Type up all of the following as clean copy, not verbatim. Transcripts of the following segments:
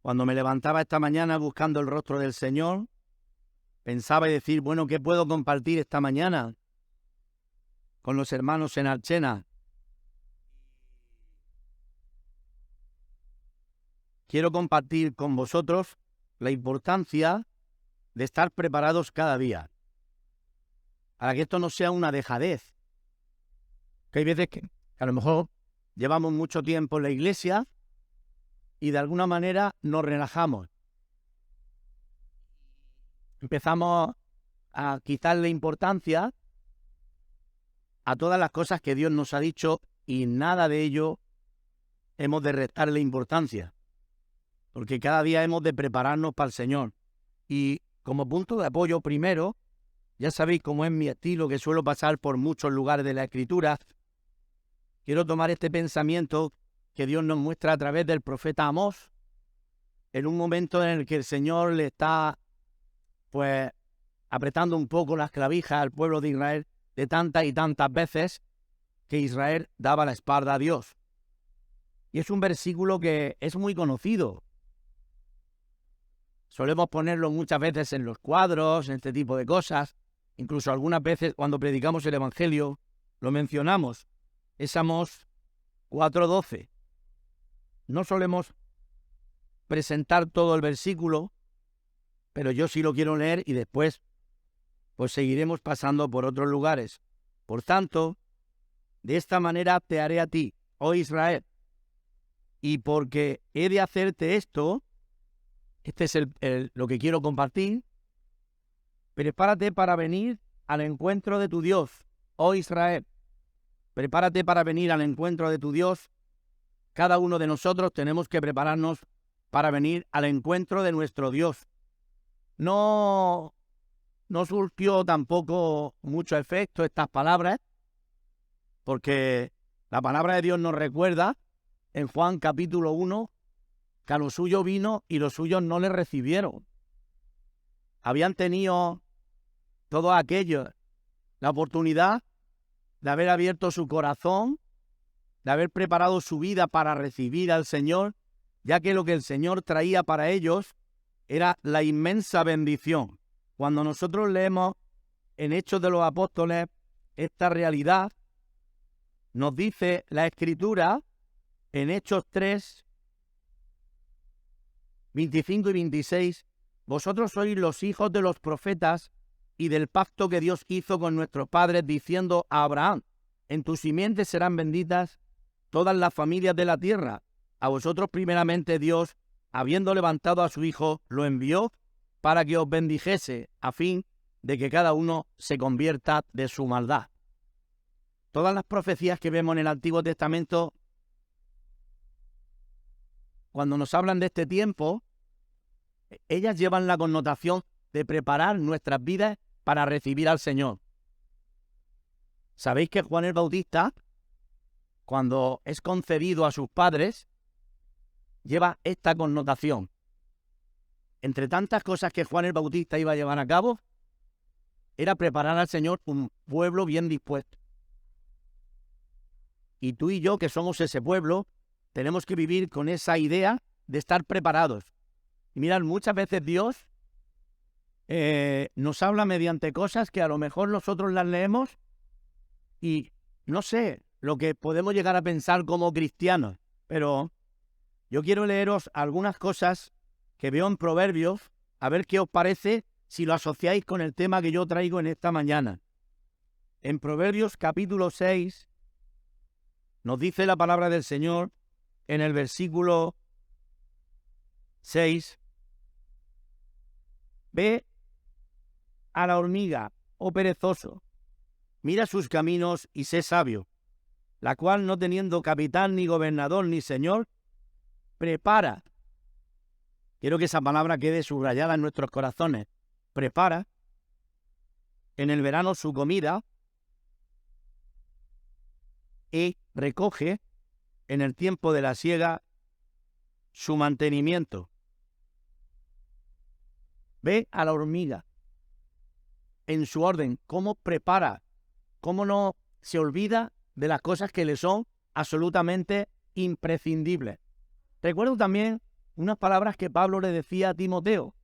Cuando me levantaba esta mañana buscando el rostro del Señor, pensaba y decir, bueno, ¿qué puedo compartir esta mañana con los hermanos en Archena? Quiero compartir con vosotros la importancia de estar preparados cada día, para que esto no sea una dejadez. Que hay veces que a lo mejor llevamos mucho tiempo en la iglesia y de alguna manera nos relajamos. Empezamos a quitarle importancia a todas las cosas que Dios nos ha dicho y nada de ello hemos de restarle importancia, porque cada día hemos de prepararnos para el Señor. Y como punto de apoyo, primero, ya sabéis cómo es mi estilo, que suelo pasar por muchos lugares de la Escritura, quiero tomar este pensamiento que Dios nos muestra a través del profeta Amós, en un momento en el que el Señor le está, pues, apretando un poco las clavijas al pueblo de Israel de tantas y tantas veces que Israel daba la espalda a Dios. Y es un versículo que es muy conocido. Solemos ponerlo muchas veces en los cuadros, en este tipo de cosas. Incluso algunas veces cuando predicamos el Evangelio lo mencionamos. Es Amós 4:12. No solemos presentar todo el versículo, pero yo sí lo quiero leer y después pues seguiremos pasando por otros lugares. Por tanto, de esta manera te haré a ti, oh Israel, y porque he de hacerte esto, este es lo que quiero compartir, prepárate para venir al encuentro de tu Dios, oh Israel. Prepárate para venir al encuentro de tu Dios. Cada uno de nosotros tenemos que prepararnos para venir al encuentro de nuestro Dios. No surgió tampoco mucho efecto estas palabras, porque la palabra de Dios nos recuerda en Juan capítulo 1 que a los suyos vino y los suyos no le recibieron. Habían tenido todos aquellos la oportunidad de haber abierto su corazón, de haber preparado su vida para recibir al Señor, ya que lo que el Señor traía para ellos era la inmensa bendición. Cuando nosotros leemos en Hechos de los Apóstoles esta realidad, nos dice la Escritura en Hechos 3, 25 y 26, vosotros sois los hijos de los profetas y del pacto que Dios hizo con nuestros padres, diciendo a Abraham, en tus simientes serán benditas todas las familias de la tierra. A vosotros primeramente Dios, habiendo levantado a su Hijo, lo envió para que os bendijese, a fin de que cada uno se convierta de su maldad. Todas las profecías que vemos en el Antiguo Testamento, cuando nos hablan de este tiempo, ellas llevan la connotación de preparar nuestras vidas para recibir al Señor. ¿Sabéis que Juan el Bautista, cuando es concebido a sus padres, lleva esta connotación? Entre tantas cosas que Juan el Bautista iba a llevar a cabo, era preparar al Señor un pueblo bien dispuesto. Y tú y yo, que somos ese pueblo, tenemos que vivir con esa idea de estar preparados. Y mirad, muchas veces Dios nos habla mediante cosas que a lo mejor nosotros las leemos y no sé lo que podemos llegar a pensar como cristianos, pero yo quiero leeros algunas cosas que veo en Proverbios, a ver qué os parece si lo asociáis con el tema que yo traigo en esta mañana. En Proverbios capítulo 6 nos dice la palabra del Señor en el versículo 6, ve a la hormiga, oh perezoso, mira sus caminos y sé sabio, la cual no teniendo capitán, ni gobernador, ni señor, prepara. Quiero que esa palabra quede subrayada en nuestros corazones. Prepara en el verano su comida y recoge en el tiempo de la siega su mantenimiento. Ve a la hormiga en su orden, cómo prepara, cómo no se olvida de las cosas que le son absolutamente imprescindibles. Recuerdo también unas palabras que Pablo le decía a Timoteo.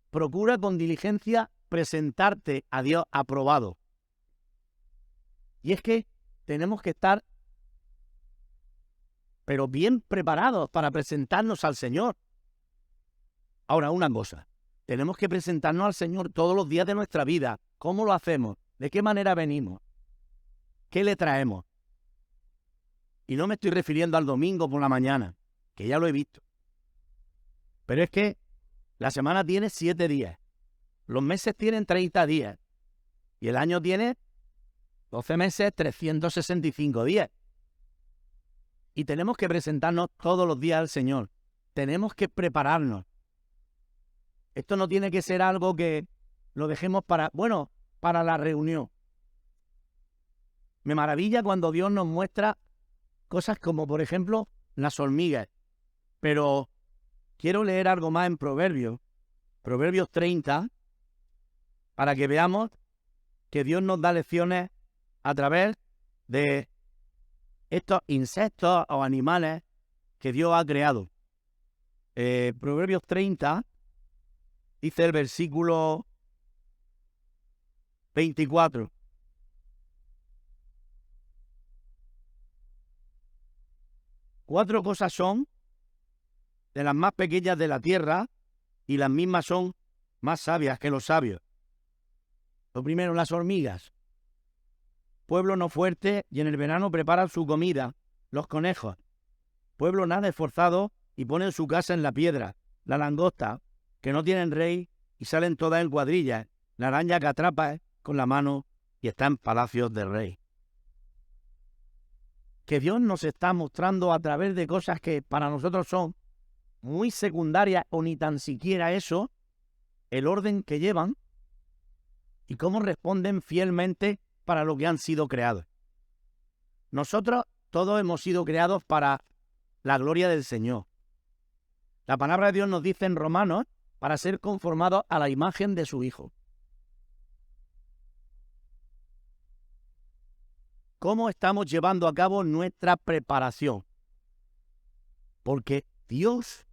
Procura con diligencia presentarte a Dios aprobado. Y es que tenemos que estar, pero bien preparados para presentarnos al Señor. Ahora, una cosa, tenemos que presentarnos al Señor todos los días de nuestra vida. ¿Cómo lo hacemos? ¿De qué manera venimos? ¿Qué le traemos? Y no me estoy refiriendo al domingo por la mañana, que ya lo he visto. Pero es que la semana tiene 7 días, los meses tienen 30 días y el año tiene 12 meses, 365 días. Y tenemos que presentarnos todos los días al Señor. Tenemos que prepararnos. Esto no tiene que ser algo que lo dejemos para la reunión. Me maravilla cuando Dios nos muestra cosas como, por ejemplo, las hormigas. Pero quiero leer algo más en Proverbios 30, para que veamos que Dios nos da lecciones a través de estos insectos o animales que Dios ha creado. Proverbios 30, dice el versículo 24. Cuatro cosas son de las más pequeñas de la tierra y las mismas son más sabias que los sabios. Lo primero, las hormigas. Pueblo no fuerte y en el verano preparan su comida. Los conejos. Pueblo nada esforzado y ponen su casa en la piedra. La langosta, que no tienen rey y salen todas en cuadrillas. La araña que atrapa con la mano y está en palacios del rey. Que Dios nos está mostrando a través de cosas que para nosotros son muy secundarias o ni tan siquiera eso, el orden que llevan y cómo responden fielmente para lo que han sido creados. Nosotros todos hemos sido creados para la gloria del Señor. La palabra de Dios nos dice en Romanos para ser conformados a la imagen de su Hijo. ¿Cómo estamos llevando a cabo nuestra preparación? Porque Dios,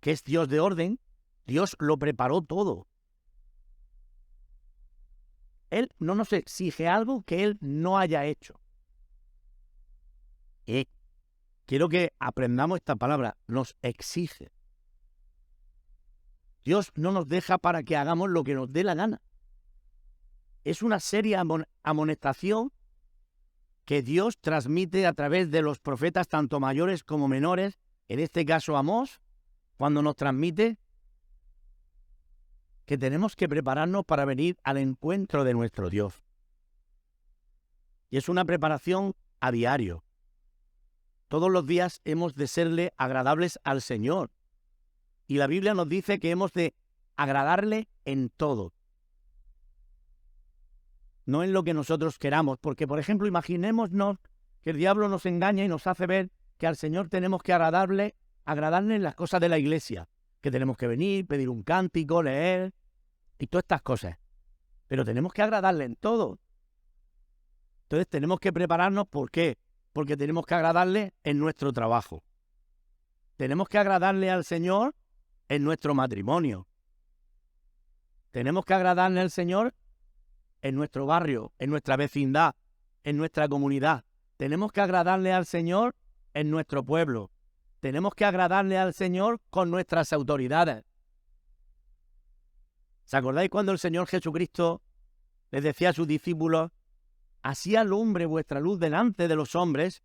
que es Dios de orden, Dios lo preparó todo. Él no nos exige algo que Él no haya hecho. Quiero que aprendamos esta palabra, nos exige. Dios no nos deja para que hagamos lo que nos dé la gana. Es una seria amonestación que Dios transmite a través de los profetas, tanto mayores como menores, en este caso Amós, cuando nos transmite que tenemos que prepararnos para venir al encuentro de nuestro Dios. Y es una preparación a diario. Todos los días hemos de serle agradables al Señor. Y la Biblia nos dice que hemos de agradarle en todo. No en lo que nosotros queramos. Porque, por ejemplo, imaginémonos que el diablo nos engaña y nos hace ver que al Señor tenemos que agradarle en las cosas de la iglesia. Que tenemos que venir, pedir un cántico, leer y todas estas cosas. Pero tenemos que agradarle en todo. Entonces tenemos que prepararnos. ¿Por qué? Porque tenemos que agradarle en nuestro trabajo. Tenemos que agradarle al Señor en nuestro matrimonio. Tenemos que agradarle al Señor en nuestro barrio, en nuestra vecindad, en nuestra comunidad. Tenemos que agradarle al Señor en nuestro pueblo. Tenemos que agradarle al Señor con nuestras autoridades. ¿Se acordáis cuando el Señor Jesucristo les decía a sus discípulos: así alumbre vuestra luz delante de los hombres,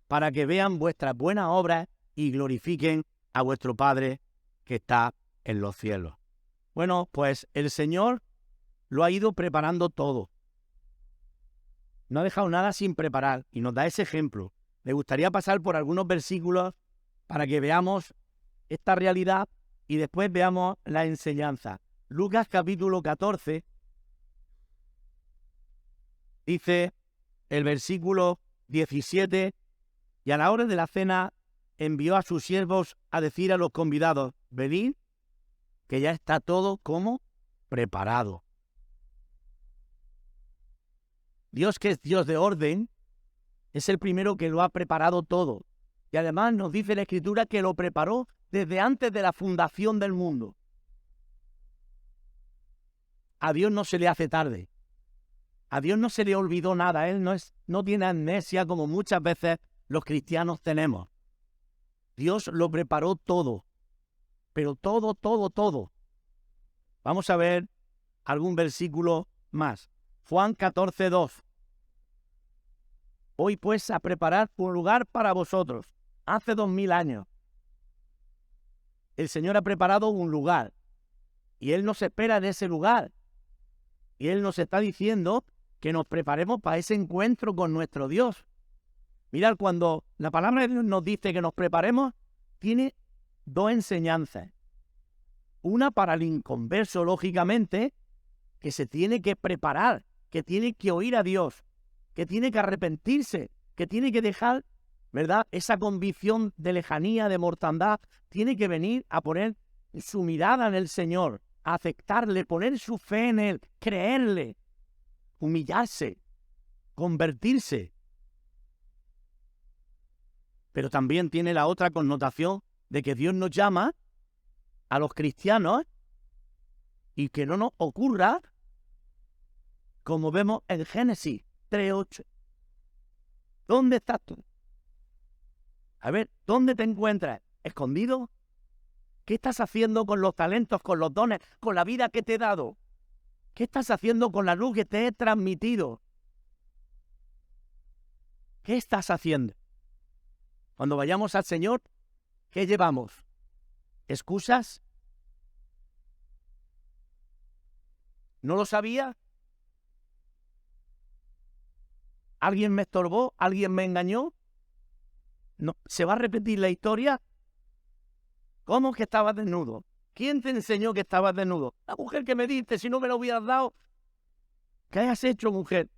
para que vean vuestras buenas obras y glorifiquen a vuestro Padre que está en los cielos? Bueno, pues el Señor lo ha ido preparando todo. No ha dejado nada sin preparar y nos da ese ejemplo. Me gustaría pasar por algunos versículos para que veamos esta realidad y después veamos la enseñanza. Lucas capítulo 14 dice el versículo 17: y a la hora de la cena envió a sus siervos a decir a los convidados: venid, que ya está todo como preparado. Dios, que es Dios de orden, es el primero que lo ha preparado todo. Y además nos dice la Escritura que lo preparó desde antes de la fundación del mundo. A Dios no se le hace tarde. A Dios no se le olvidó nada. Él no tiene amnesia como muchas veces los cristianos tenemos. Dios lo preparó todo. Pero todo, todo, todo. Vamos a ver algún versículo más. Juan 14:2. Voy pues a preparar un lugar para vosotros. Hace 2000 años. El Señor ha preparado un lugar. Y Él nos espera en ese lugar. Y Él nos está diciendo que nos preparemos para ese encuentro con nuestro Dios. Mirad, cuando la palabra de Dios nos dice que nos preparemos, tiene dos enseñanzas. Una para el inconverso, lógicamente, que se tiene que preparar, que tiene que oír a Dios, que tiene que arrepentirse, que tiene que dejar, ¿verdad?, esa convicción de lejanía, de mortandad, tiene que venir a poner su mirada en el Señor, a aceptarle, poner su fe en Él, creerle, humillarse, convertirse. Pero también tiene la otra connotación de que Dios nos llama a los cristianos y que no nos ocurra como vemos en Génesis 3:8. ¿Dónde estás tú? A ver, ¿dónde te encuentras? ¿Escondido? ¿Qué estás haciendo con los talentos, con los dones, con la vida que te he dado? ¿Qué estás haciendo con la luz que te he transmitido? ¿Qué estás haciendo? Cuando vayamos al Señor, ¿qué llevamos? ¿Excusas? ¿No lo sabía? ¿Alguien me estorbó? ¿Alguien me engañó? No, ¿se va a repetir la historia? ¿Cómo que estabas desnudo? ¿Quién te enseñó que estabas desnudo? La mujer que me diste, si no me lo hubieras dado. ¿Qué has hecho, mujer?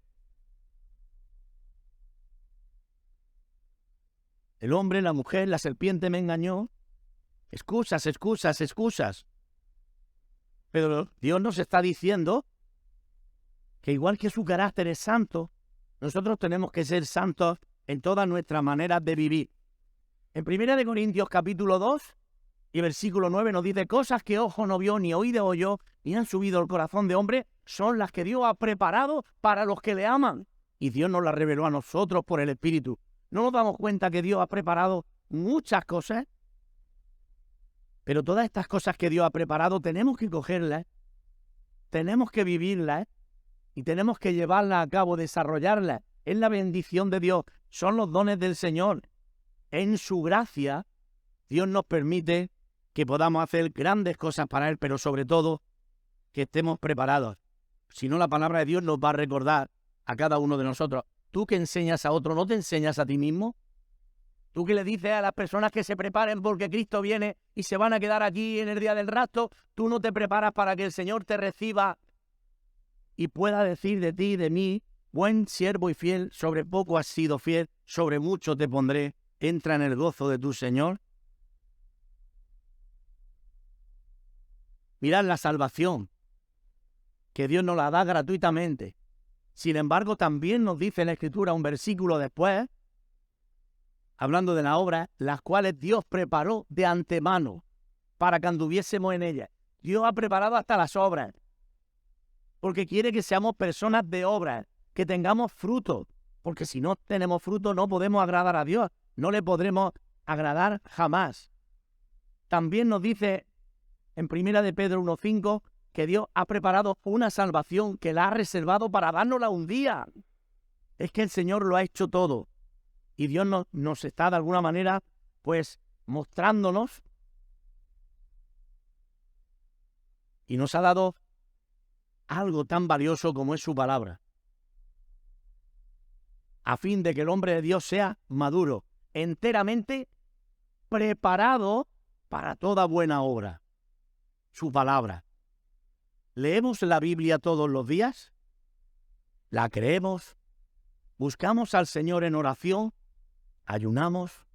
El hombre, la mujer, la serpiente me engañó. Excusas, excusas, excusas. Pero Dios nos está diciendo que igual que su carácter es santo, nosotros tenemos que ser santos en todas nuestras maneras de vivir. En 1 Corintios capítulo 2 y versículo 9 nos dice: cosas que ojo no vio, ni oído oyó, ni han subido al corazón de hombre, son las que Dios ha preparado para los que le aman. Y Dios nos las reveló a nosotros por el Espíritu. ¿No nos damos cuenta que Dios ha preparado muchas cosas? Pero todas estas cosas que Dios ha preparado tenemos que cogerlas, tenemos que vivirlas y tenemos que llevarlas a cabo, desarrollarlas. Es la bendición de Dios, son los dones del Señor. En su gracia, Dios nos permite que podamos hacer grandes cosas para Él, pero sobre todo que estemos preparados. Si no, la palabra de Dios nos va a recordar a cada uno de nosotros. Tú que enseñas a otro, ¿no te enseñas a ti mismo? Tú que le dices a las personas que se preparen porque Cristo viene y se van a quedar aquí en el día del rapto, tú no te preparas para que el Señor te reciba y pueda decir de ti y de mí: buen siervo y fiel, sobre poco has sido fiel, sobre mucho te pondré, entra en el gozo de tu Señor. Mirad la salvación, que Dios nos la da gratuitamente. Sin embargo, también nos dice en la Escritura un versículo después, hablando de las obras, las cuales Dios preparó de antemano para que anduviésemos en ellas. Dios ha preparado hasta las obras, porque quiere que seamos personas de obras, que tengamos fruto, porque si no tenemos fruto no podemos agradar a Dios, no le podremos agradar jamás. También nos dice en 1 de Pedro 1:5 que Dios ha preparado una salvación que la ha reservado para dárnosla un día. Es que el Señor lo ha hecho todo. Y Dios nos está de alguna manera, pues, mostrándonos y nos ha dado algo tan valioso como es su palabra, a fin de que el hombre de Dios sea maduro, enteramente preparado para toda buena obra. Su palabra. ¿Leemos la Biblia todos los días? ¿La creemos? ¿Buscamos al Señor en oración? ¿Ayunamos?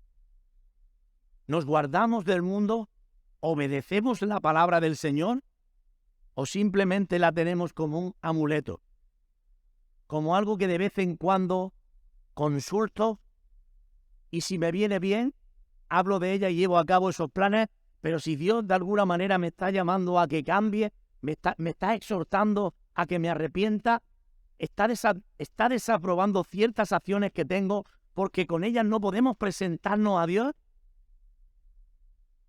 ¿Nos guardamos del mundo? ¿Obedecemos la palabra del Señor? ¿O simplemente la tenemos como un amuleto? Como algo que de vez en cuando consulto y si me viene bien, hablo de ella y llevo a cabo esos planes, pero si Dios de alguna manera me está llamando a que cambie, me está exhortando a que me arrepienta, está desaprobando ciertas acciones que tengo porque con ellas no podemos presentarnos a Dios.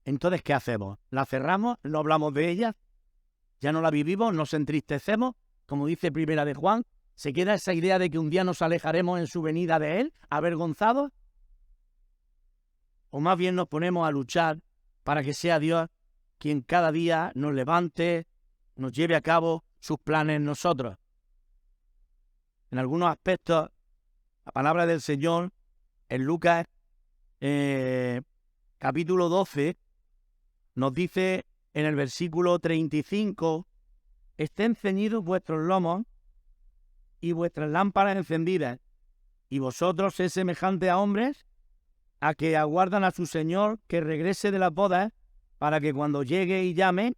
Entonces, ¿qué hacemos? ¿La cerramos? ¿No hablamos de ella? ¿Ya no la vivimos? ¿Nos entristecemos? Como dice Primera de Juan, ¿se queda esa idea de que un día nos alejaremos en su venida de Él, avergonzados? ¿O más bien nos ponemos a luchar para que sea Dios quien cada día nos levante, nos lleve a cabo sus planes en nosotros? En algunos aspectos, la palabra del Señor en Lucas capítulo 12 nos dice en el versículo 35, estén ceñidos vuestros lomos y vuestras lámparas encendidas, y vosotros es semejante a hombres a que aguardan a su Señor que regrese de las bodas, para que cuando llegue y llame,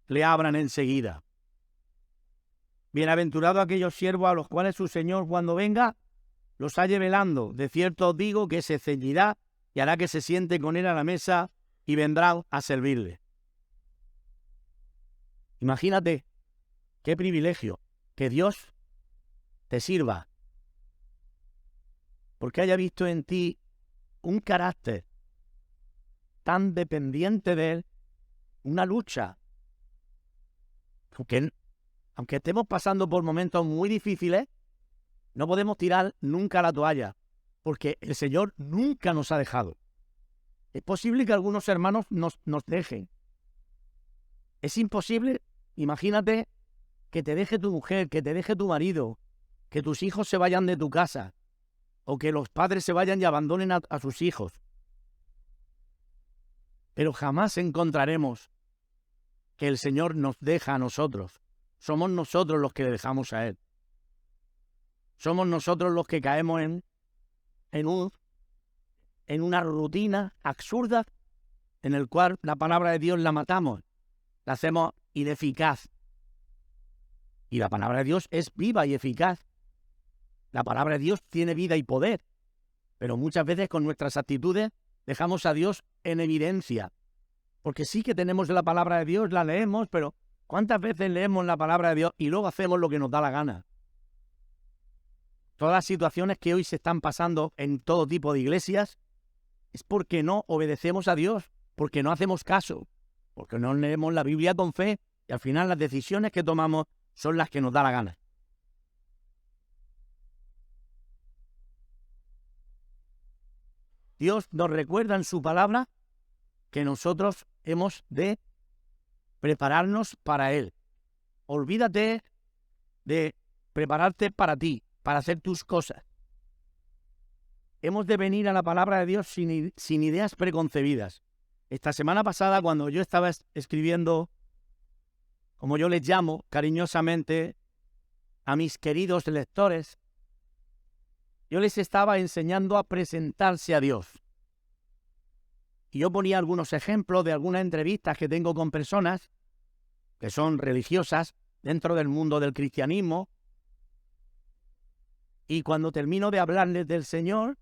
le abran enseguida. Bienaventurados aquellos siervos a los cuales su Señor cuando venga los halle velando. De cierto os digo que se ceñirá y hará que se siente con él a la mesa y vendrá a servirle. Imagínate qué privilegio que Dios te sirva porque haya visto en ti un carácter tan dependiente de Él, una lucha. Aunque estemos pasando por momentos muy difíciles, no podemos tirar nunca la toalla, porque el Señor nunca nos ha dejado. Es posible que algunos hermanos nos dejen. Es imposible, imagínate que te deje tu mujer, que te deje tu marido, que tus hijos se vayan de tu casa, o que los padres se vayan y abandonen a sus hijos. Pero jamás encontraremos que el Señor nos deja a nosotros. Somos nosotros los que le dejamos a Él. Somos nosotros los que caemos en una rutina absurda en el cual la palabra de Dios la matamos, la hacemos ineficaz. Y la palabra de Dios es viva y eficaz. La palabra de Dios tiene vida y poder, pero muchas veces con nuestras actitudes dejamos a Dios en evidencia. Porque sí que tenemos la palabra de Dios, la leemos, pero ¿cuántas veces leemos la palabra de Dios y luego hacemos lo que nos da la gana? Todas las situaciones que hoy se están pasando en todo tipo de iglesias es porque no obedecemos a Dios, porque no hacemos caso, porque no leemos la Biblia con fe y al final las decisiones que tomamos son las que nos da la gana. Dios nos recuerda en su palabra que nosotros hemos de prepararnos para Él. Olvídate de prepararte para ti, para hacer tus cosas. Hemos de venir a la palabra de Dios sin ideas preconcebidas. Esta semana pasada, cuando yo estaba escribiendo, como yo les llamo cariñosamente, a mis queridos lectores, yo les estaba enseñando a presentarse a Dios. Y yo ponía algunos ejemplos de algunas entrevistas que tengo con personas que son religiosas dentro del mundo del cristianismo. Y cuando termino de hablarles del Señor,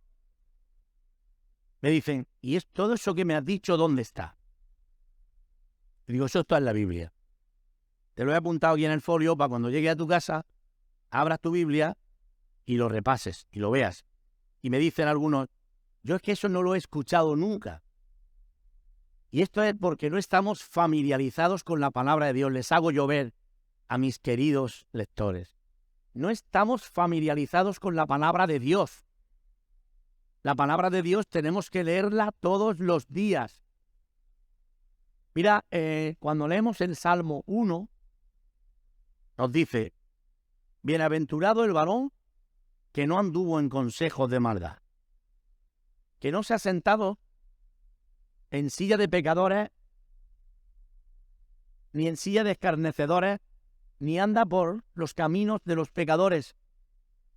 me dicen, ¿y es todo eso que me has dicho dónde está? Y digo, eso está en la Biblia. Te lo he apuntado aquí en el folio para cuando llegue a tu casa, abras tu Biblia y lo repases y lo veas. Y me dicen algunos, yo es que eso no lo he escuchado nunca. Y esto es porque no estamos familiarizados con la palabra de Dios. Les hago yo ver a mis queridos lectores. No estamos familiarizados con la palabra de Dios. La palabra de Dios tenemos que leerla todos los días. Mira, cuando leemos el Salmo 1, nos dice, bienaventurado el varón que no anduvo en consejos de maldad, que no se ha sentado en silla de pecadores, ni en silla de escarnecedores, ni anda por los caminos de los pecadores,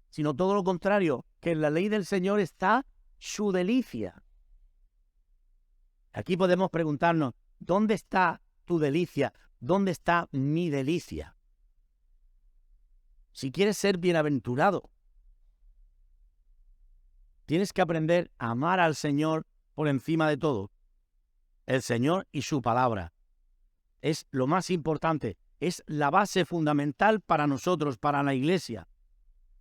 sino todo lo contrario, que en la ley del Señor está su delicia. Aquí podemos preguntarnos, ¿dónde está tu delicia? ¿Dónde está mi delicia? Si quieres ser bienaventurado, tienes que aprender a amar al Señor por encima de todo. El Señor y su palabra. Es lo más importante. Es la base fundamental para nosotros, para la Iglesia.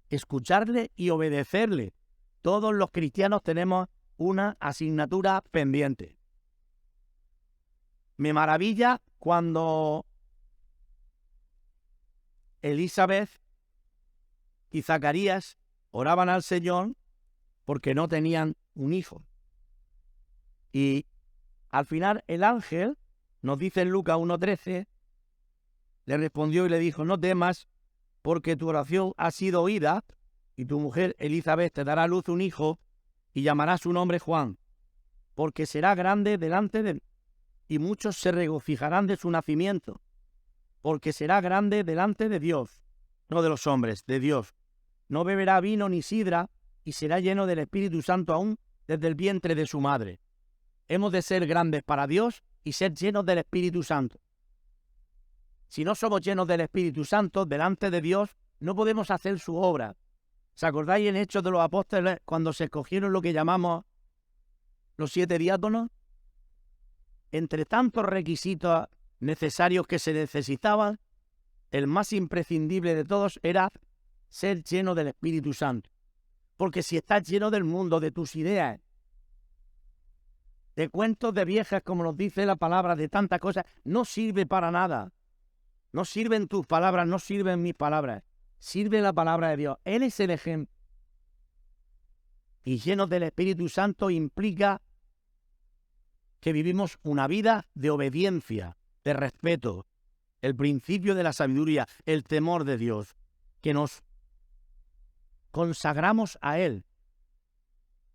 Escucharle y obedecerle. Todos los cristianos tenemos una asignatura pendiente. Me maravilla cuando Elizabeth y Zacarías oraban al Señor porque no tenían un hijo. Y al final el ángel, nos dice en Lucas 1:13, le respondió y le dijo: no temas, porque tu oración ha sido oída, y tu mujer Elizabeth te dará a luz un hijo, y llamará su nombre Juan, porque será grande delante de él, y muchos se regocijarán de su nacimiento, porque será grande delante de Dios, no de los hombres, de Dios. No beberá vino ni sidra, y será lleno del Espíritu Santo aún desde el vientre de su madre. Hemos de ser grandes para Dios y ser llenos del Espíritu Santo. Si no somos llenos del Espíritu Santo, delante de Dios, no podemos hacer su obra. ¿Os acordáis en Hechos de los Apóstoles cuando se escogieron lo que llamamos los 7 diáconos? Entre tantos requisitos necesarios que se necesitaban, el más imprescindible de todos era ser lleno del Espíritu Santo. Porque si estás lleno del mundo, de tus ideas, de cuentos de viejas, como nos dice la palabra, de tantas cosas, no sirve para nada. No sirven tus palabras, no sirven mis palabras. Sirve la palabra de Dios. Él es el ejemplo. Y llenos del Espíritu Santo implica que vivimos una vida de obediencia, de respeto, el principio de la sabiduría, el temor de Dios, que nos consagramos a Él.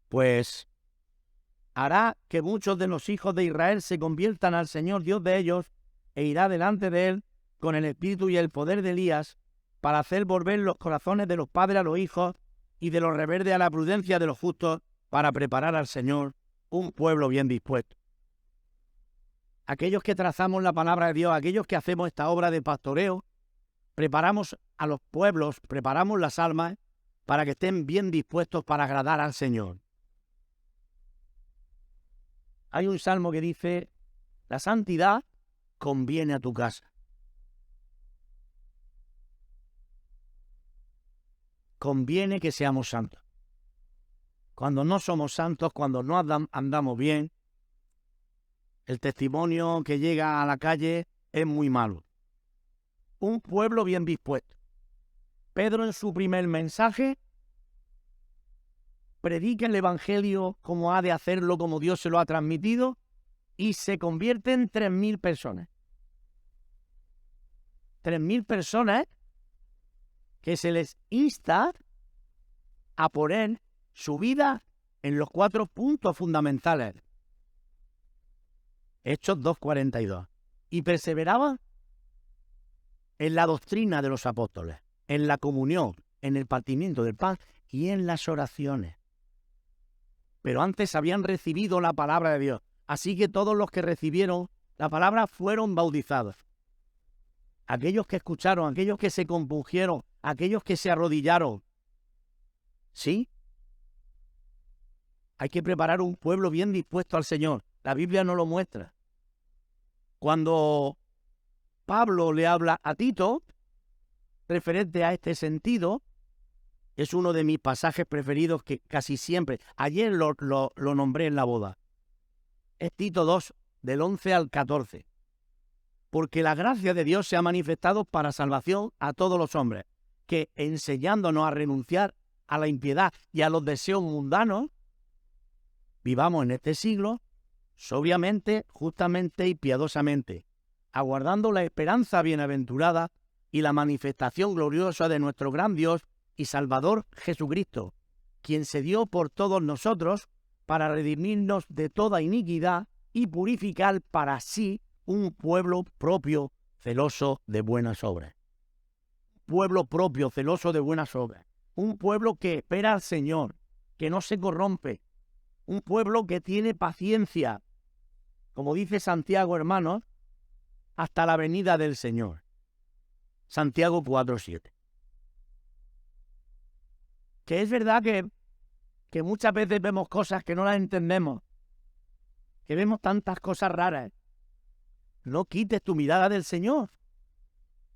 Pues hará que muchos de los hijos de Israel se conviertan al Señor Dios de ellos, e irá delante de Él con el espíritu y el poder de Elías, para hacer volver los corazones de los padres a los hijos y de los rebeldes a la prudencia de los justos, para preparar al Señor un pueblo bien dispuesto. Aquellos que trazamos la palabra de Dios, aquellos que hacemos esta obra de pastoreo, preparamos a los pueblos, preparamos las almas para que estén bien dispuestos para agradar al Señor. Hay un salmo que dice: la santidad conviene a tu casa. Conviene que seamos santos. Cuando no somos santos, cuando no andamos bien, el testimonio que llega a la calle es muy malo. Un pueblo bien dispuesto. Pedro, en su primer mensaje, predica el Evangelio como ha de hacerlo, como Dios se lo ha transmitido, y se convierte en 3.000 personas. 3.000 personas que se les insta a poner su vida en los 4 puntos fundamentales. Hechos 2:42. Y perseveraban en la doctrina de los apóstoles, en la comunión, en el partimiento del pan y en las oraciones. Pero antes habían recibido la palabra de Dios. Así que todos los que recibieron la palabra fueron bautizados. Aquellos que escucharon, aquellos que se compungieron, aquellos que se arrodillaron. ¿Sí? Hay que preparar un pueblo bien dispuesto al Señor. La Biblia nos lo muestra. Cuando Pablo le habla a Tito, referente a este sentido, es uno de mis pasajes preferidos que casi siempre, ayer lo nombré en la boda. Es Tito 2, del 11 al 14. Porque la gracia de Dios se ha manifestado para salvación a todos los hombres, que enseñándonos a renunciar a la impiedad y a los deseos mundanos, vivamos en este siglo sobriamente, justamente y piadosamente, aguardando la esperanza bienaventurada y la manifestación gloriosa de nuestro gran Dios y Salvador Jesucristo, quien se dio por todos nosotros para redimirnos de toda iniquidad y purificar para sí un pueblo propio celoso de buenas obras. Pueblo propio celoso de buenas obras. Un pueblo que espera al Señor, que no se corrompe. Un pueblo que tiene paciencia, como dice Santiago, hermanos, hasta la venida del Señor. Santiago 4:7. Que es verdad que muchas veces vemos cosas que no las entendemos, que vemos tantas cosas raras. No quites tu mirada del Señor,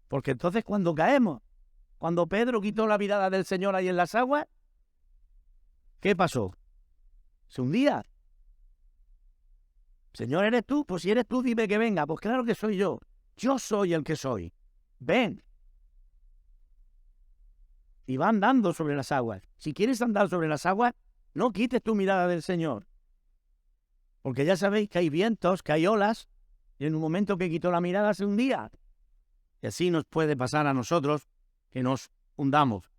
porque entonces cuando caemos, cuando Pedro quitó la mirada del Señor ahí en las aguas, ¿qué pasó? Se hundía. Señor, ¿eres tú? Pues si eres tú, dime que venga. Pues claro que soy yo. Yo soy el que soy. Ven. Y va andando sobre las aguas. Si quieres andar sobre las aguas, no quites tu mirada del Señor. Porque ya sabéis que hay vientos, que hay olas, y en un momento que quitó la mirada se hundía. Y así nos puede pasar a nosotros que nos hundamos.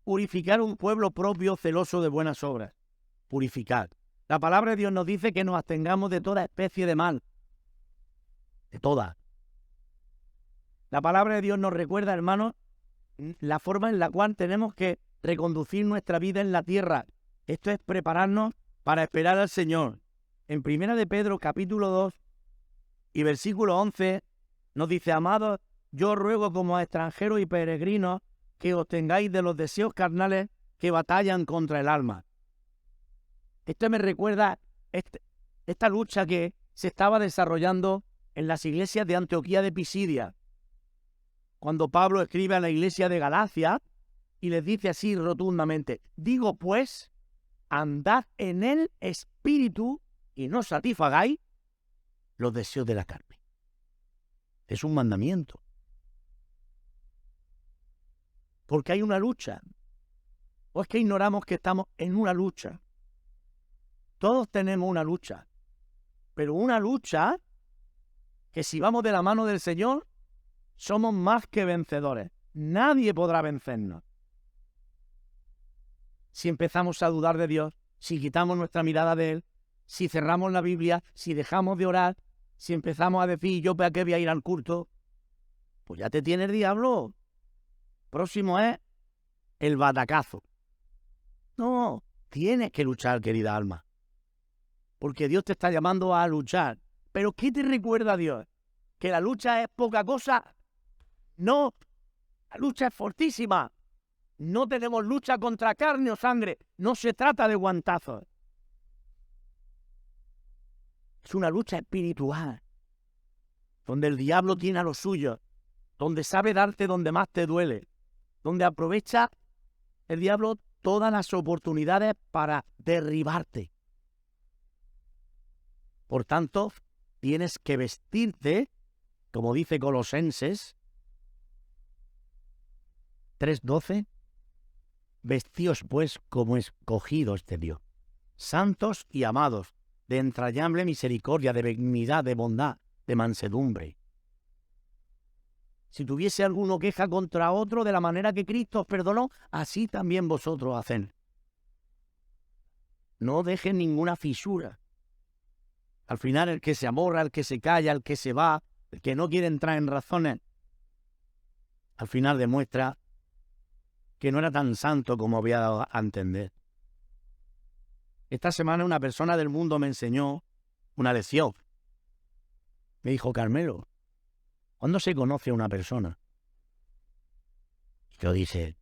Purificar un pueblo propio celoso de buenas obras. Purificar. La palabra de Dios nos dice que nos abstengamos de toda especie de mal. De toda. La palabra de Dios nos recuerda, hermanos, la forma en la cual tenemos que reconducir nuestra vida en la tierra. Esto es prepararnos para esperar al Señor. En 1 de Pedro, capítulo 2 y versículo 11, nos dice: amados, yo os ruego como a extranjeros y peregrinos que os tengáis de los deseos carnales que batallan contra el alma. Esto me recuerda esta lucha que se estaba desarrollando en las iglesias de Antioquía de Pisidia. Cuando Pablo escribe a la iglesia de Galacia y les dice así rotundamente: digo pues, andad en el espíritu y no satisfagáis los deseos de la carne. Es un mandamiento. Porque hay una lucha. ¿O es que ignoramos que estamos en una lucha? Todos tenemos una lucha. Pero una lucha que si vamos de la mano del Señor, somos más que vencedores. Nadie podrá vencernos. Si empezamos a dudar de Dios, si quitamos nuestra mirada de Él, si cerramos la Biblia, si dejamos de orar, si empezamos a decir, ¿yo para qué voy a ir al culto? Pues ya te tiene el diablo. Próximo es el batacazo. No, tienes que luchar, querida alma. Porque Dios te está llamando a luchar. ¿Pero qué te recuerda Dios? ¿Que la lucha es poca cosa? No, la lucha es fortísima. No tenemos lucha contra carne o sangre. No se trata de guantazos. Es una lucha espiritual, donde el diablo tiene a los suyos, donde sabe darte donde más te duele, donde aprovecha el diablo todas las oportunidades para derribarte. Por tanto, tienes que vestirte, como dice Colosenses 3:12, vestíos pues como escogidos de Dios, santos y amados, de entrañable misericordia, de benignidad, de bondad, de mansedumbre. Si tuviese alguno queja contra otro de la manera que Cristo os perdonó, así también vosotros haced. No dejen ninguna fisura. Al final el que se amorra, el que se calla, el que se va, el que no quiere entrar en razones, al final demuestra que no era tan santo como había dado a entender. Esta semana una persona del mundo me enseñó una lección. Me dijo: Carmelo, ¿cuándo se conoce a una persona? Yo dije,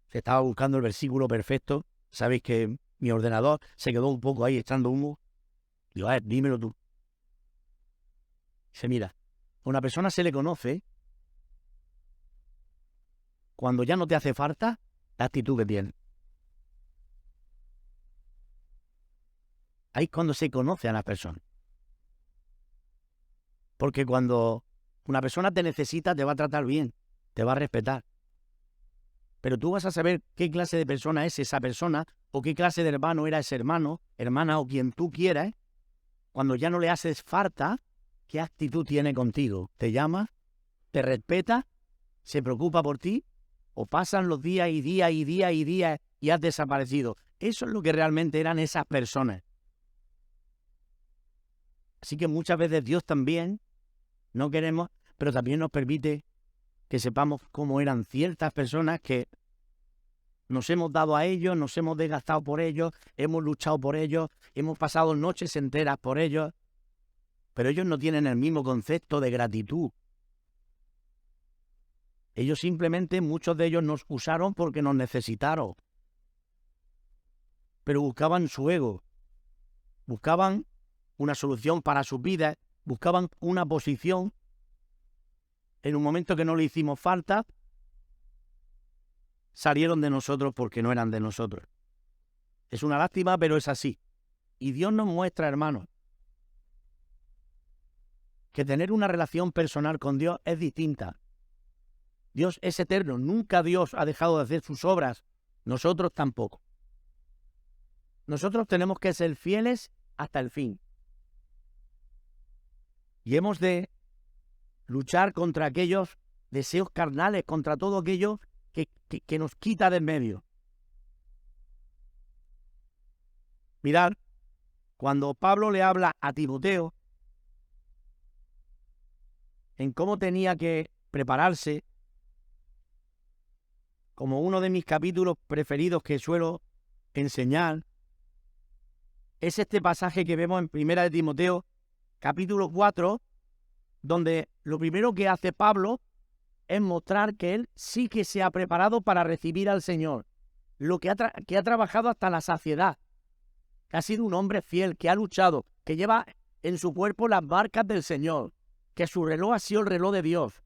se estaba buscando el versículo perfecto. Sabéis que mi ordenador se quedó un poco ahí echando humo. Digo, a ver, dímelo tú. Dice, mira, a una persona se le conoce cuando ya no te hace falta la actitud que tiene. Ahí es cuando se conoce a la persona. Porque cuando una persona te necesita, te va a tratar bien, te va a respetar. Pero tú vas a saber qué clase de persona es esa persona, o qué clase de hermano era ese hermano, hermana o quien tú quieras, cuando ya no le haces falta, qué actitud tiene contigo. ¿Te llama? ¿Te respeta? ¿Se preocupa por ti? ¿O pasan los días y días y días y días y has desaparecido? Eso es lo que realmente eran esas personas. Así que muchas veces Dios también no queremos, pero también nos permite que sepamos cómo eran ciertas personas que nos hemos dado a ellos, nos hemos desgastado por ellos, hemos luchado por ellos, hemos pasado noches enteras por ellos, pero ellos no tienen el mismo concepto de gratitud. Ellos simplemente, muchos de ellos nos usaron porque nos necesitaron, pero buscaban su ego, buscaban una solución para sus vidas, buscaban una posición. En un momento que no le hicimos falta, salieron de nosotros porque no eran de nosotros. Es una lástima, pero es así. Y Dios nos muestra, hermanos, que tener una relación personal con Dios es distinta. Dios es eterno. Nunca Dios ha dejado de hacer sus obras. Nosotros tampoco. Nosotros tenemos que ser fieles hasta el fin. Y hemos de luchar contra aquellos deseos carnales, contra todo aquello que nos quita de en medio. Mirad, cuando Pablo le habla a Timoteo en cómo tenía que prepararse, como uno de mis capítulos preferidos que suelo enseñar, es este pasaje que vemos en 1 de Timoteo, capítulo 4, donde lo primero que hace Pablo es mostrar que él sí que se ha preparado para recibir al Señor, lo que ha trabajado hasta la saciedad, que ha sido un hombre fiel, que ha luchado, que lleva en su cuerpo las marcas del Señor, que su reloj ha sido el reloj de Dios,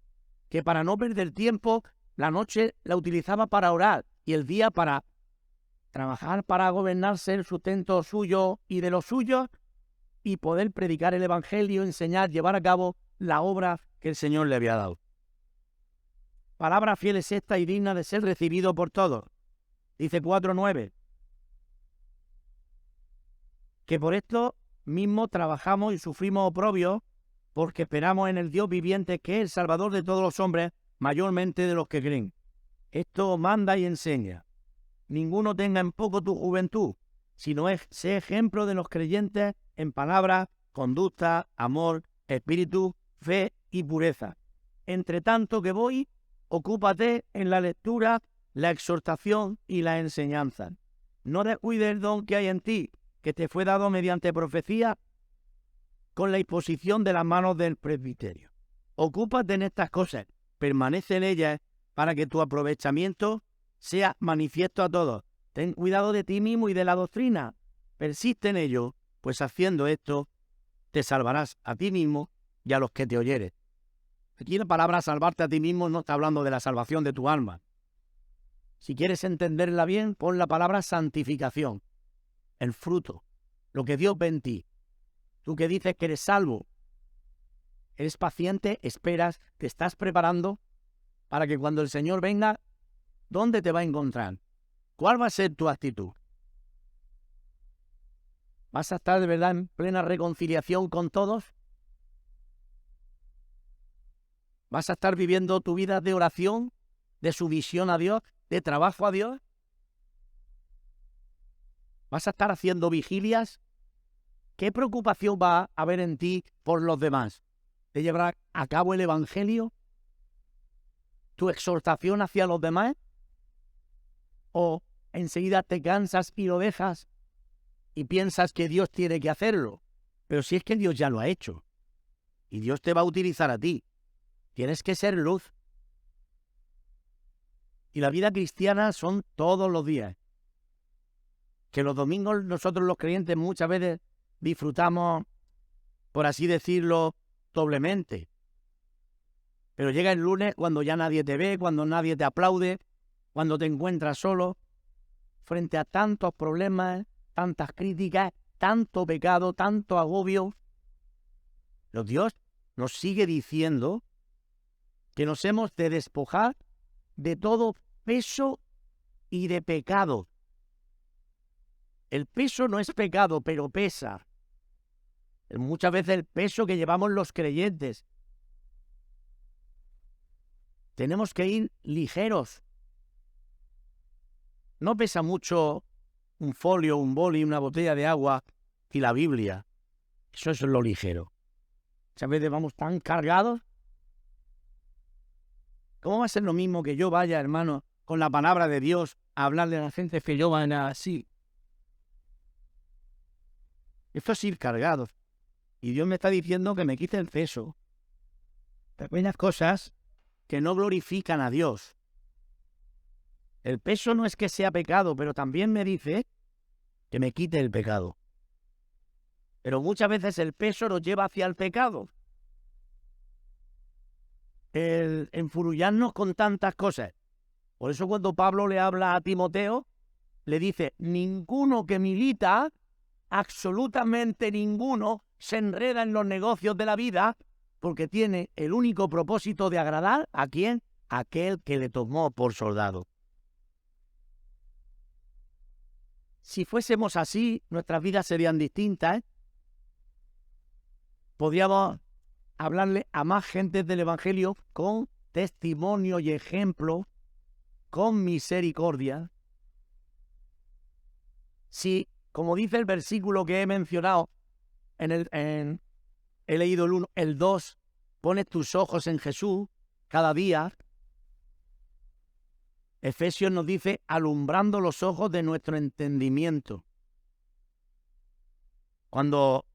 que para no perder tiempo, la noche la utilizaba para orar y el día para trabajar, para gobernarse el sustento suyo y de los suyos y poder predicar el Evangelio, enseñar, llevar a cabo la obra que el Señor le había dado. Palabra fiel es esta y digna de ser recibido por todos. Dice 4:9. Que por esto mismo trabajamos y sufrimos oprobio, porque esperamos en el Dios viviente, que es el Salvador de todos los hombres, mayormente de los que creen. Esto manda y enseña. Ninguno tenga en poco tu juventud, sino sé ejemplo de los creyentes en palabra, conducta, amor, espíritu, fe y pureza. Entre tanto que voy, ocúpate en la lectura, la exhortación y la enseñanza. No descuides el don que hay en ti, que te fue dado mediante profecía, con la imposición de las manos del presbiterio. Ocúpate en estas cosas, permanece en ellas, para que tu aprovechamiento sea manifiesto a todos. Ten cuidado de ti mismo y de la doctrina. Persiste en ello, pues haciendo esto, te salvarás a ti mismo y a los que te oyeres. Aquí la palabra salvarte a ti mismo no está hablando de la salvación de tu alma. Si quieres entenderla bien, pon la palabra santificación, el fruto, lo que Dios ve en ti. Tú que dices que eres salvo, eres paciente, esperas, te estás preparando para que cuando el Señor venga, ¿dónde te va a encontrar? ¿Cuál va a ser tu actitud? ¿Vas a estar de verdad en plena reconciliación con todos? ¿Vas a estar viviendo tu vida de oración, de sumisión a Dios, de trabajo a Dios? ¿Vas a estar haciendo vigilias? ¿Qué preocupación va a haber en ti por los demás? ¿De llevar a cabo el Evangelio? ¿Tu exhortación hacia los demás? ¿O enseguida te cansas y lo dejas y piensas que Dios tiene que hacerlo? Pero si es que Dios ya lo ha hecho y Dios te va a utilizar a ti. Tienes que ser luz. Y la vida cristiana son todos los días. Que los domingos nosotros los creyentes muchas veces disfrutamos, por así decirlo, doblemente. Pero llega el lunes cuando ya nadie te ve, cuando nadie te aplaude, cuando te encuentras solo, frente a tantos problemas, tantas críticas, tanto pecado, tanto agobio. Pero Dios nos sigue diciendo que nos hemos de despojar de todo peso y de pecado. El peso no es pecado, pero pesa. Muchas veces el peso que llevamos los creyentes. Tenemos que ir ligeros. No pesa mucho un folio, un boli, una botella de agua y la Biblia. Eso es lo ligero. Muchas veces vamos tan cargados. ¿Cómo va a ser lo mismo que yo vaya, hermano, con la palabra de Dios a hablarle a la gente que yo van así? Esto es ir cargados. Y Dios me está diciendo que me quite el peso. Pequeñas cosas que no glorifican a Dios. El peso no es que sea pecado, pero también me dice que me quite el pecado. Pero muchas veces el peso nos lleva hacia el pecado. El enfurullarnos con tantas cosas. Por eso cuando Pablo le habla a Timoteo, le dice, ninguno que milita, absolutamente ninguno, se enreda en los negocios de la vida porque tiene el único propósito de agradar ¿a quién? A aquel que le tomó por soldado. Si fuésemos así, nuestras vidas serían distintas. Podríamos hablarle a más gente del Evangelio con testimonio y ejemplo, con misericordia. Si, como dice el versículo que he mencionado, he leído el 1, el 2, pones tus ojos en Jesús cada día. Efesios nos dice, alumbrando los ojos de nuestro entendimiento. Cuando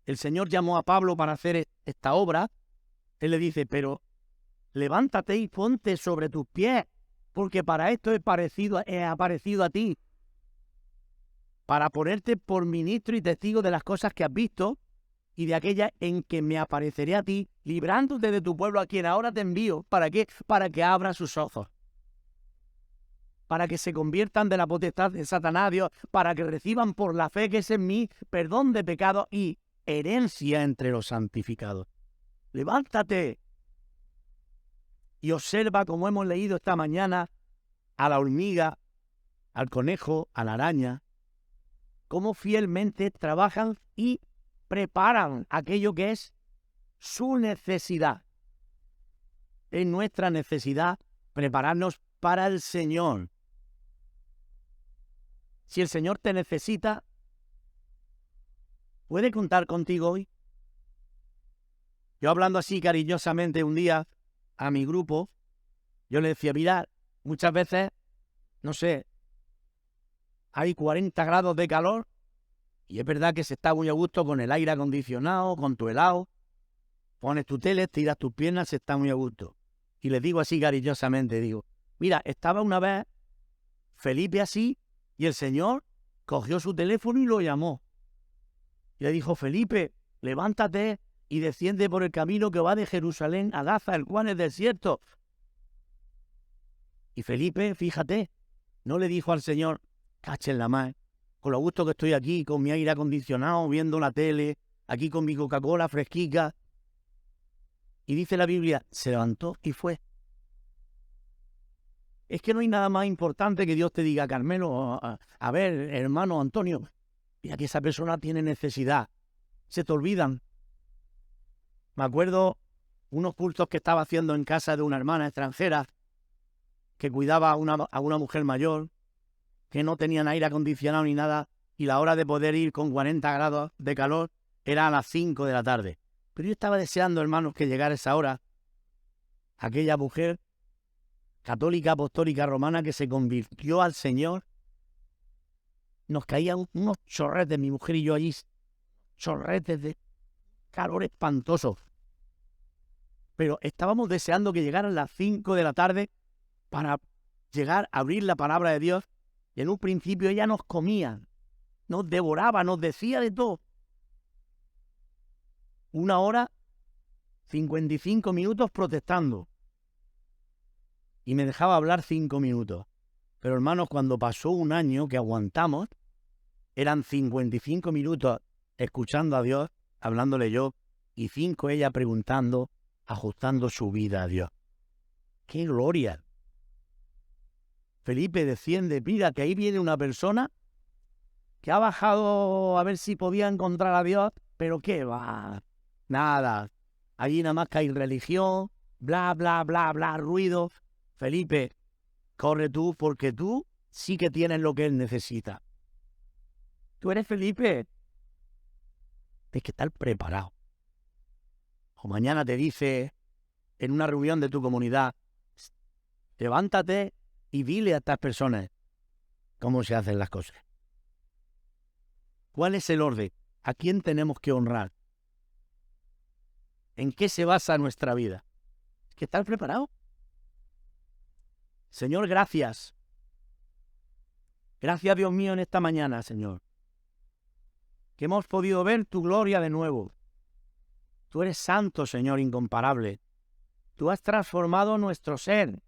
el Señor llamó a Pablo para hacer esta obra, Él le dice, pero levántate y ponte sobre tus pies, porque para esto he aparecido a ti, para ponerte por ministro y testigo de las cosas que has visto y de aquellas en que me apareceré a ti, librándote de tu pueblo a quien ahora te envío. ¿Para qué? Para que abra sus ojos, para que se conviertan de la potestad de Satanás a Dios, para que reciban por la fe que es en mí perdón de pecados y herencia entre los santificados. Levántate y observa, como hemos leído esta mañana, a la hormiga, al conejo, a la araña, cómo fielmente trabajan y preparan aquello que es su necesidad. Es nuestra necesidad prepararnos para el Señor. Si el Señor te necesita, ¿puede contar contigo hoy? Yo hablando así cariñosamente un día a mi grupo, yo le decía, mirad, muchas veces, no sé, hay 40 grados de calor y es verdad que se está muy a gusto con el aire acondicionado, con tu helado, pones tu tele, tiras tus piernas, se está muy a gusto. Y les digo así cariñosamente, digo, mira, estaba una vez Felipe así y el Señor cogió su teléfono y lo llamó. Y le dijo, Felipe, levántate y desciende por el camino que va de Jerusalén a Gaza, el cual es desierto. Y Felipe, fíjate, no le dijo al Señor, cachen la mar, con lo gusto que estoy aquí, con mi aire acondicionado, viendo la tele, aquí con mi Coca-Cola fresquica. Y dice la Biblia, se levantó y fue. Es que no hay nada más importante que Dios te diga, Carmelo, a ver, hermano Antonio, mira que esa persona tiene necesidad. Se te olvidan. Me acuerdo unos cultos que estaba haciendo en casa de una hermana extranjera que cuidaba a una mujer mayor, que no tenían aire acondicionado ni nada, y la hora de poder ir con 40 grados de calor era a las 5 de la tarde. Pero yo estaba deseando, hermanos, que llegara esa hora. Aquella mujer católica, apostólica, romana, que se convirtió al Señor. Nos caían unos chorretes, mi mujer y yo allí, chorretes de calor espantoso. Pero estábamos deseando que llegaran las 5 de la tarde para llegar a abrir la palabra de Dios. Y en un principio ella nos comía, nos devoraba, nos decía de todo. 1 hora, 55 minutos protestando. Y me dejaba hablar 5 minutos. Pero hermanos, cuando pasó 1 año que aguantamos, eran 55 minutos escuchando a Dios, hablándole yo, y 5 ella preguntando, ajustando su vida a Dios. ¡Qué gloria! Felipe desciende, mira que ahí viene una persona que ha bajado a ver si podía encontrar a Dios, pero ¿qué va? Nada. Allí nada más que hay religión, bla, bla, bla, bla, ruido. Felipe, corre tú porque tú sí que tienes lo que él necesita. Tú eres Felipe. Tienes que estar preparado. O mañana te dice en una reunión de tu comunidad, levántate y dile a estas personas cómo se hacen las cosas. ¿Cuál es el orden? ¿A quién tenemos que honrar? ¿En qué se basa nuestra vida? Hay que estar preparado. Señor, gracias. Gracias, Dios mío, en esta mañana, Señor. que hemos podido ver tu gloria de nuevo. Tú eres santo, Señor, incomparable. Tú has transformado nuestro ser.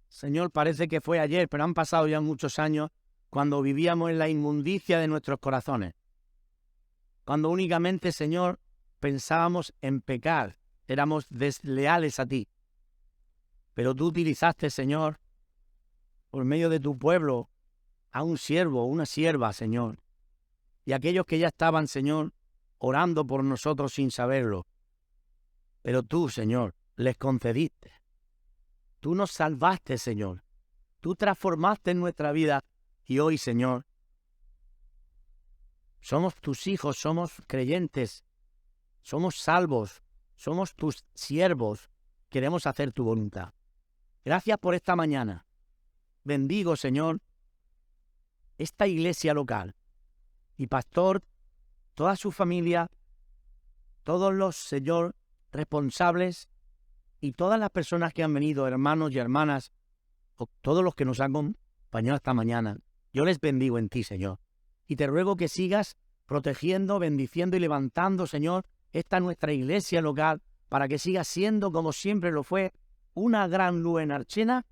Señor, parece que fue ayer, pero han pasado ya muchos años cuando vivíamos en la inmundicia de nuestros corazones. Cuando únicamente, Señor, pensábamos en pecar, éramos desleales a ti. Pero tú utilizaste, Señor, por medio de tu pueblo, a un siervo, una sierva, Señor. Y aquellos que ya estaban, Señor, orando por nosotros sin saberlo. Pero tú, Señor, les concediste. Tú nos salvaste, Señor. Tú transformaste nuestra vida. Y hoy, Señor, somos tus hijos, somos creyentes, somos salvos, somos tus siervos. Queremos hacer tu voluntad. Gracias por esta mañana. Bendigo, Señor, esta iglesia local. Y pastor, toda su familia, todos los, Señor, responsables y todas las personas que han venido, hermanos y hermanas, o todos los que nos han acompañado esta mañana. Yo les bendigo en ti, Señor. Y te ruego que sigas protegiendo, bendiciendo y levantando, Señor, esta nuestra iglesia local, para que siga siendo, como siempre lo fue, una gran luz en Archena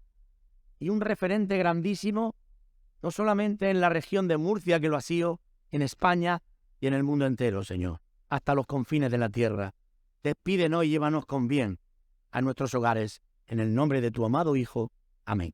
y un referente grandísimo, no solamente en la región de Murcia, que lo ha sido, en España y en el mundo entero, Señor, hasta los confines de la tierra. Despídenos y llévanos con bien a nuestros hogares, en el nombre de tu amado Hijo. Amén.